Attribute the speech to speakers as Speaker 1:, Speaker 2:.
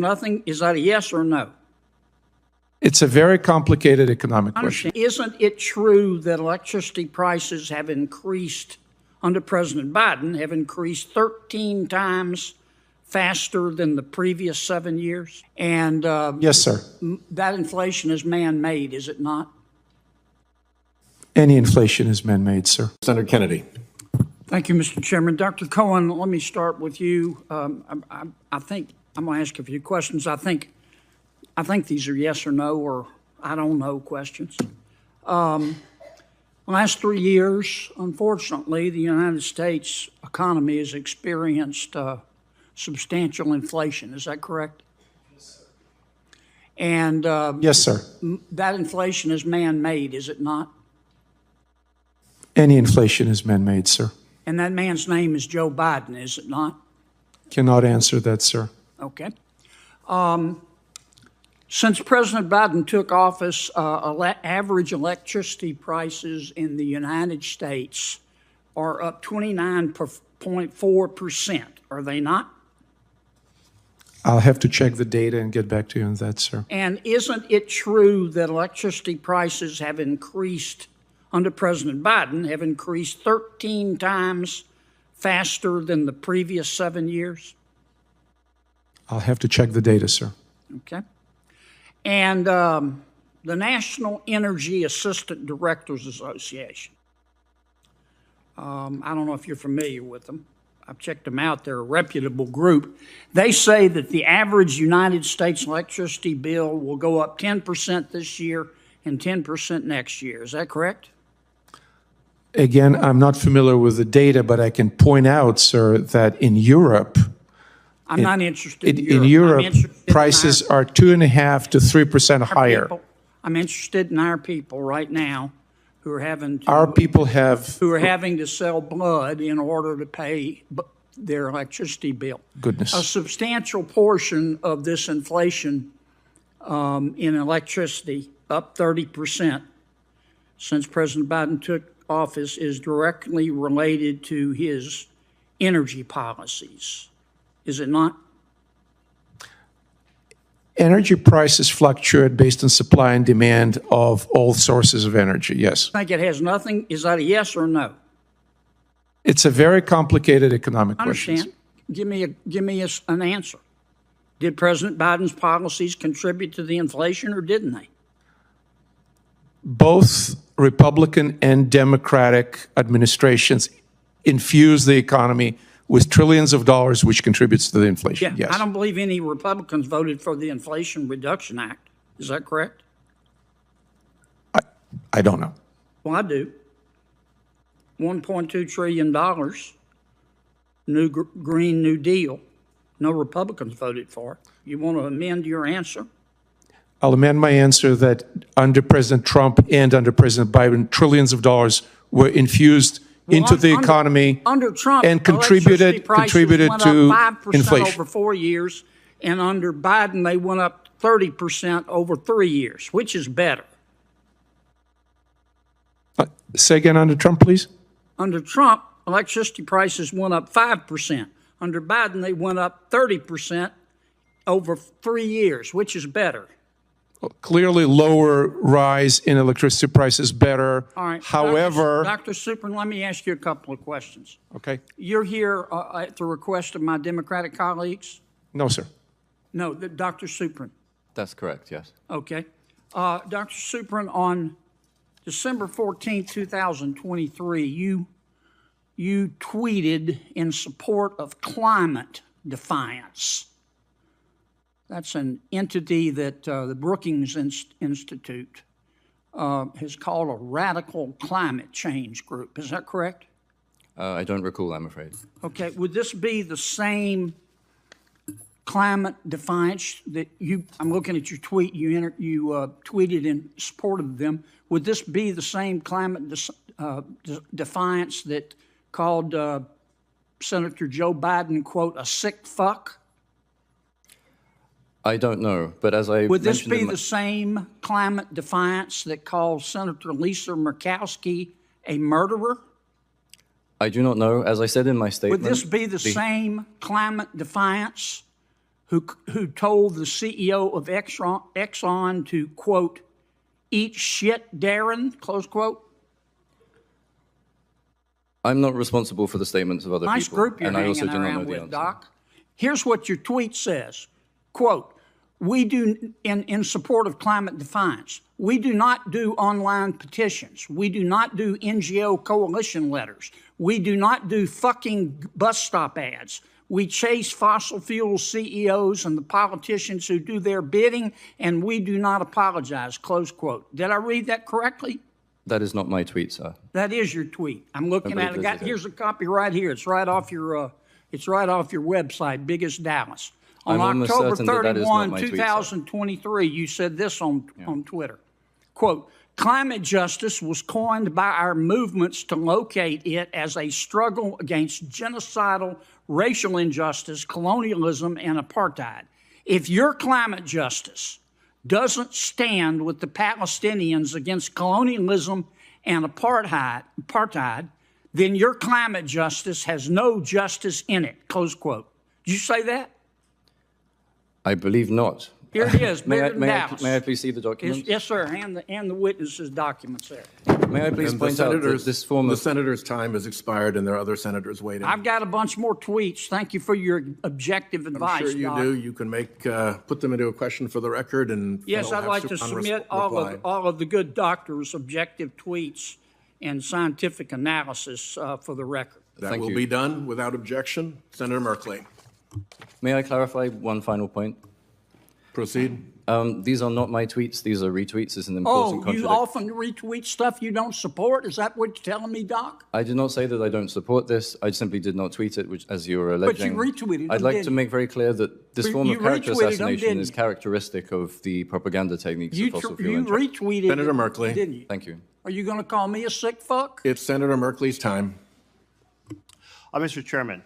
Speaker 1: nothing? Is that a yes or no?
Speaker 2: It's a very complicated economic question.
Speaker 1: Isn't it true that electricity prices have increased under President Biden, have increased 13 times faster than the previous 7 years? And
Speaker 2: yes, sir.
Speaker 1: That inflation is man-made, is it not?
Speaker 2: Any inflation is man-made, sir.
Speaker 3: Senator Kennedy.
Speaker 1: Thank you, Mr. Chairman. Dr. Cohen, let me start with you. I think I'm going to ask a few questions. I think these are yes or no or I don't know questions. The last 3 years, unfortunately, the United States economy has experienced substantial inflation. Is that correct?
Speaker 2: Yes, sir.
Speaker 1: And
Speaker 2: yes, sir.
Speaker 1: That inflation is man-made, is it not?
Speaker 2: Any inflation is man-made, sir.
Speaker 1: And that man's name is Joe Biden, is it not?
Speaker 2: Cannot answer that, sir.
Speaker 1: Okay. Since President Biden took office, average electricity prices in the United States are up 29.4%. Are they not?
Speaker 2: I'll have to check the data and get back to you on that, sir.
Speaker 1: And isn't it true that electricity prices have increased under President Biden, have increased 13 times faster than the previous 7 years?
Speaker 2: I'll have to check the data, sir.
Speaker 1: Okay. And the National Energy Assistant Directors Association, I don't know if you're familiar with them. I've checked them out. They're a reputable group. They say that the average United States electricity bill will go up 10% this year and 10% next year. Is that correct?
Speaker 2: Again, I'm not familiar with the data, but I can point out, sir, that in Europe,
Speaker 1: I'm not interested
Speaker 2: in Europe, prices are 2.5% to 3% higher.
Speaker 1: I'm interested in our people right now who are having to,
Speaker 2: who
Speaker 1: are having to sell blood in order to pay their electricity bill.
Speaker 2: Goodness.
Speaker 1: A substantial portion of this inflation in electricity, up 30% since President Biden took office, is directly related to his energy policies. Is it not?
Speaker 2: Energy prices fluctuate based on supply and demand of all sources of energy, yes.
Speaker 1: I think it has nothing. Is that a yes or no?
Speaker 2: It's a very complicated economic question.
Speaker 1: I understand. Give me an answer. Did President Biden's policies contribute to the inflation or didn't they?
Speaker 2: Both Republican and Democratic administrations infuse the economy with trillions of dollars, which contributes to the inflation.
Speaker 1: Yeah,
Speaker 2: yes.
Speaker 1: I don't believe any Republicans voted for the Inflation Reduction Act. Is that correct?
Speaker 2: I don't know.
Speaker 1: Well, I do. $1.2 trillion, Green New Deal. No Republicans voted for it. You want to amend your answer?
Speaker 2: I'll amend my answer that under President Trump and under President Biden, trillions of dollars were infused into the economy
Speaker 1: under Trump,
Speaker 2: and contributed to
Speaker 1: 5%
Speaker 2: inflation.
Speaker 1: Over 4 years, and under Biden, they went up 30% over 3 years. Which is better?
Speaker 2: Say again, under Trump, please?
Speaker 1: Under Trump, electricity prices went up 5%. Under Biden, they went up 30% over 3 years. Which is better?
Speaker 2: Clearly, lower rise in electricity prices better.
Speaker 1: All right.
Speaker 2: However,
Speaker 1: Dr. Suprin, let me ask you a couple of questions.
Speaker 2: Okay.
Speaker 1: You're here at the request of my Democratic colleagues?
Speaker 2: No, sir.
Speaker 1: No, Dr. Suprin.
Speaker 3: That's correct, yes.
Speaker 1: Okay. Dr. Suprin, on December 14, 2023, you tweeted in support of Climate Defiance. That's an entity that the Brookings Institute has called a radical climate change group. Is that correct?
Speaker 3: I don't recall, I'm afraid.
Speaker 1: Okay. Would this be the same climate defiance that I'm looking at your tweet, you tweeted in support of them. Would this be the same climate defiance that called Senator Joe Biden, quote, a sick fuck?
Speaker 3: I don't know, but as I
Speaker 1: Would this
Speaker 3: mentioned
Speaker 1: be the same climate defiance that called Senator Lisa Murkowski a murderer?
Speaker 3: I do not know. As I said in my statement...
Speaker 1: Would this be the same climate defiance who told the CEO of Exxon to, quote, eat shit, Darren, close quote?
Speaker 3: I'm not responsible for the statements of other
Speaker 1: Nice
Speaker 3: people.
Speaker 1: group you're
Speaker 3: and I also
Speaker 1: hanging
Speaker 3: do not know
Speaker 1: around
Speaker 3: the
Speaker 1: with,
Speaker 3: answer.
Speaker 1: Doc. Here's what your tweet says, quote, we do, in support of climate defiance, we do not do online petitions. We do not do NGO coalition letters. We do not do fucking bus stop ads. We chase fossil fuel CEOs and the politicians who do their bidding, and we do not apologize, close quote. Did I read that correctly?
Speaker 3: That is not my tweet, sir.
Speaker 1: That is your tweet. I'm looking
Speaker 3: I
Speaker 1: at
Speaker 3: believe
Speaker 1: it.
Speaker 3: this is it.
Speaker 1: Here's a copy right here. It's right off your website, Biggest Dallas. On
Speaker 3: I'm almost
Speaker 1: October
Speaker 3: certain that is not
Speaker 1: 31,
Speaker 3: my tweet, sir.
Speaker 1: 2023, you said this on Twitter. Quote, climate justice was coined by our movements to locate it as a struggle against genocidal racial injustice, colonialism, and apartheid. If your climate justice doesn't stand with the Palestinians against colonialism and apartheid, then your climate justice has no justice in it, close quote. Did you say that?
Speaker 3: I believe not.
Speaker 1: Here it is,
Speaker 3: May
Speaker 1: bigger
Speaker 3: I,
Speaker 1: than
Speaker 3: may, I,
Speaker 1: Dallas.
Speaker 3: may I please see the documents?
Speaker 1: Yes, sir, and the witnesses' documents there.
Speaker 3: May I please
Speaker 4: And the
Speaker 3: point out that
Speaker 4: senators,
Speaker 3: this form
Speaker 4: the
Speaker 3: of...
Speaker 4: senator's time has expired, and there are other senators waiting.
Speaker 1: I've got a bunch more tweets. Thank you for your objective
Speaker 4: I'm
Speaker 1: advice,
Speaker 4: sure you
Speaker 1: Doc.
Speaker 4: do. You can put them into a question for the record, and
Speaker 1: Yes,
Speaker 4: they'll
Speaker 1: I'd
Speaker 4: have
Speaker 1: like to submit all of the good doctors' objective tweets and scientific analysis for the record.
Speaker 4: That
Speaker 3: Thank
Speaker 4: will
Speaker 3: you.
Speaker 4: be done without objection. Senator Merkley,
Speaker 3: May I clarify one final point?
Speaker 4: proceed.
Speaker 3: These are not my tweets. These are retweets. It's an important
Speaker 1: Oh, you
Speaker 3: contradiction.
Speaker 1: often retweet stuff you don't support? Is that what you're telling me, Doc?
Speaker 3: I did not say that I don't support this. I simply did not tweet it, which, as you were
Speaker 1: But you
Speaker 3: alleging.
Speaker 1: retweeted
Speaker 3: I'd
Speaker 1: them,
Speaker 3: like
Speaker 1: didn't
Speaker 3: to
Speaker 1: you?
Speaker 3: make very clear that this form
Speaker 1: You
Speaker 3: of character
Speaker 1: retweeted them,
Speaker 3: assassination
Speaker 1: didn't
Speaker 3: is
Speaker 1: you?
Speaker 3: characteristic of the propaganda techniques
Speaker 1: You
Speaker 3: of fossil fuel interest.
Speaker 1: retweeted
Speaker 4: Senator
Speaker 1: it,
Speaker 4: Merkley.
Speaker 1: didn't you?
Speaker 3: Thank you.
Speaker 1: Are you going to call me a sick fuck?
Speaker 4: It's Senator Merkley's time.
Speaker 5: Mr. Chairman,